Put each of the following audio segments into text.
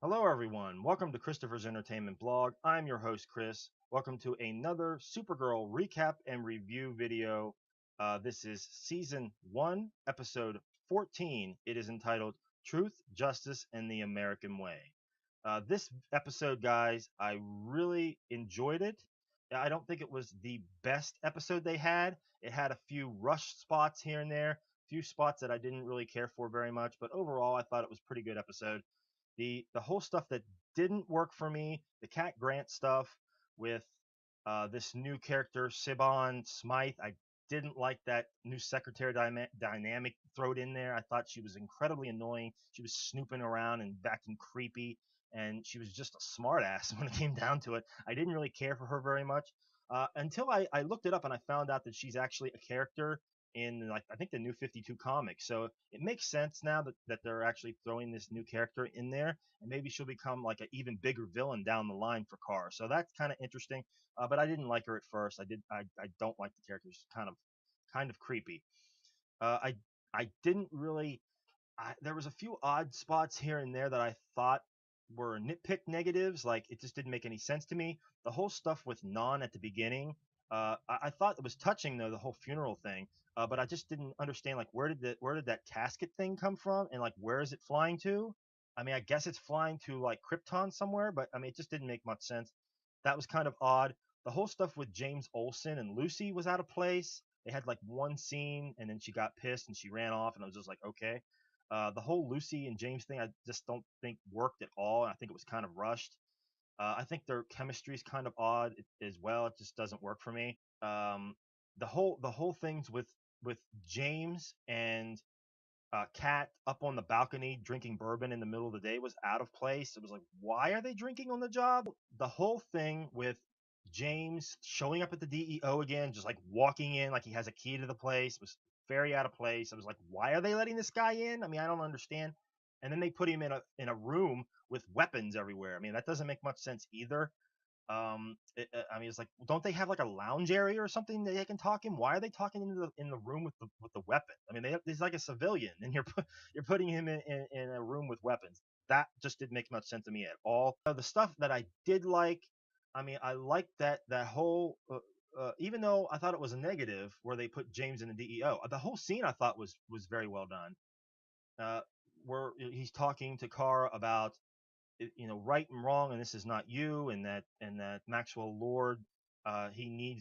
Hello, everyone. Welcome to Christopher's Entertainment Blog. I'm your host, Chris. Welcome to another Supergirl recap and review video. This is season 1, episode 14. It is entitled Truth, Justice, and the American Way. This episode, guys, I really enjoyed it. I don't think it was the best episode they had. It had a few rush spots here and there, a few spots that I didn't really care for very much, but overall, I thought it was a pretty good episode. The whole stuff that didn't work for me, the Cat Grant stuff with this new character Sibon Smythe, I didn't like that new secretary dynamic thrown in there. I thought she was incredibly annoying. She was snooping around and acting creepy, and she was just a smartass when it came down to it. I didn't really care for her very much until I looked it up and I found out that she's actually a character in, like, I think the new 52 comic. So it makes sense now that they're actually throwing this new character in there, and maybe she'll become like an even bigger villain down the line for Kara. So that's kind of interesting. But I didn't like her at first. I don't like the character. She's kind of creepy. I didn't really. There was a few odd spots here and there that I thought were nitpick negatives. Like, it just didn't make any sense to me. The whole stuff with Non at the beginning, I thought it was touching, though, the whole funeral thing. But I just didn't understand, like, where did that casket thing come from, and like where is it flying to? I mean, I guess it's flying to like Krypton somewhere, but I mean, it just didn't make much sense. That was kind of odd. The whole stuff with James Olsen and Lucy was out of place. They had like one scene, and then she got pissed and she ran off, and I was just like, okay. The whole Lucy and James thing, I just don't think worked at all. I think it was kind of rushed. I think their chemistry is kind of odd as well. It just doesn't work for me. The whole things with James and Kat up on the balcony drinking bourbon in the middle of the day was out of place. It was like, why are they drinking on the job? The whole thing with James showing up at the DEO again, just like walking in like he has a key to the place, was very out of place. I was like, why are they letting this guy in? I mean, I don't understand. And then they put him in a room with weapons everywhere. I mean, that doesn't make much sense either. I mean, it's like, don't they have like a lounge area or something that they can talk in? Why are they talking in the room with the weapon? I mean, he's like a civilian, and you're putting him in a room with weapons. That just didn't make much sense to me at all. The stuff that I did like, I mean, I liked that whole. Even though I thought it was a negative where they put James in the DEO, the whole scene I thought was very well done. Uh, where he's talking to Kara about right and wrong, and this is not you, and that Maxwell Lord, he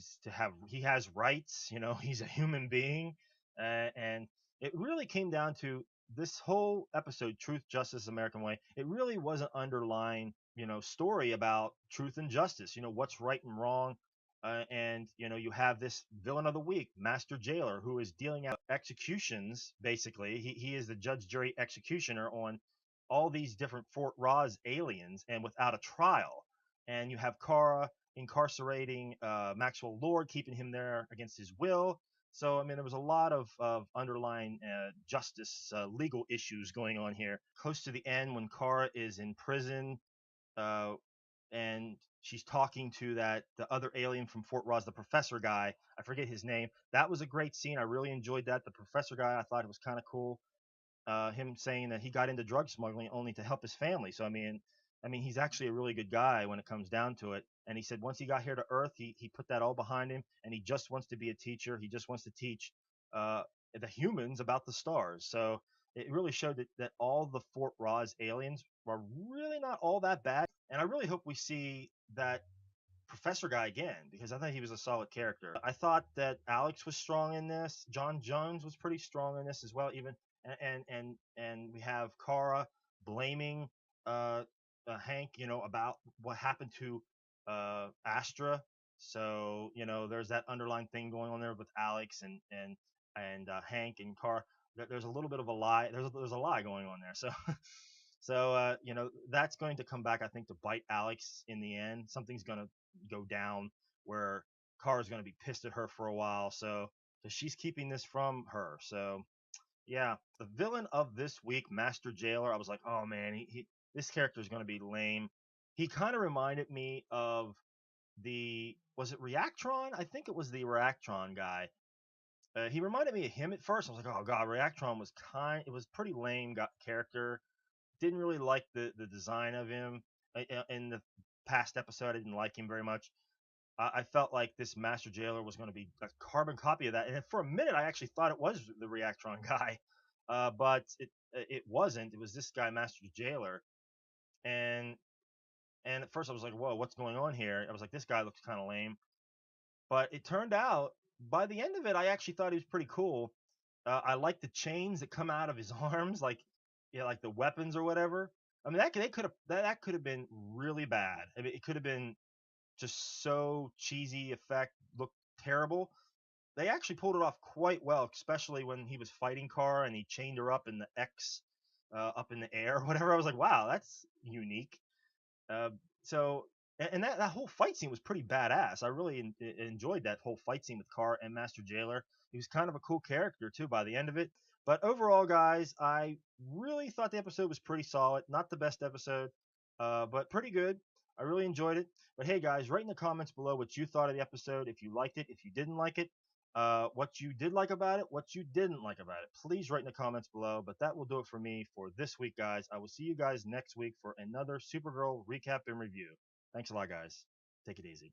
has rights. He's a human being. And it really came down to this whole episode, Truth, Justice, American Way. It really was an underlying story about truth and justice, what's right and wrong. And you have this villain of the week, Master Jailer, who is dealing out executions. Basically, he is the judge, jury, executioner on all these different Fort Ross aliens, and without a trial. And you have Kara incarcerating Maxwell Lord, keeping him there against his will. So, I mean, there was a lot of underlying justice, legal issues going on here. Close to the end, when Kara is in prison, uh, and she's talking to the other alien from Fort Ross, the professor guy. I forget his name. That was a great scene. I really enjoyed that. The professor guy, I thought it was kind of cool. Him saying that he got into drug smuggling only to help his family. So I mean, he's actually a really good guy when it comes down to it. And he said once he got here to Earth, he put that all behind him, and he just wants to be a teacher. He just wants to teach uh, the humans about the stars. So it really showed that all the Fort Ross aliens were really not all that bad. And I really hope we see that professor guy again, because I thought he was a solid character. I thought that Alex was strong in this. John Jones was pretty strong in this as well. Even and we have Kara blaming uh, Hank, about what happened to Astra. So there's that underlying thing going on there with Alex and Hank and Kara. There's a little bit of a lie. There's a lie going on there. So so that's going to come back, I think, to bite Alex in the end. Something's going to go down where Kara's going to be pissed at her for a while. So she's keeping this from her. So yeah, the villain of this week, Master Jailer. I was like, oh man, this character is going to be lame. He kind of reminded me of was it Reactron? I think it was the Reactron guy. He reminded me of him at first. I was like, oh god, Reactron was it was pretty lame character. didn't really like the design of him. In the past episode, I didn't like him very much. I felt like this Master Jailer was going to be a carbon copy of that, and for a minute, I actually thought it was the Reactron guy, but it wasn't. It was this guy, Master Jailer, and at first I was like, "Whoa, what's going on here?" I was like, "This guy looks kind of lame," but it turned out by the end of it, I actually thought he was pretty cool. I like the chains that come out of his arms, like yeah, like the weapons or whatever. I mean, they could have that could have been really bad. I mean, it could have been just so cheesy effect, looked terrible. They actually pulled it off quite well, especially when he was fighting Kara and he chained her up in the X, up in the air or whatever. I was like, wow, that's unique. Uh, so, and that whole fight scene was pretty badass. I really enjoyed that whole fight scene with Carr and Master Jailer. He was kind of a cool character too by the end of it. But overall, guys, I really thought the episode was pretty solid. Not the best episode, but pretty good. I really enjoyed it. But hey, guys, write in the comments below what you thought of the episode. If you liked it, if you didn't like it, what you did like about it, what you didn't like about it. Please write in the comments below. But that will do it for me for this week, guys. I will see you guys next week for another Supergirl recap and review. Thanks a lot, guys. Take it easy.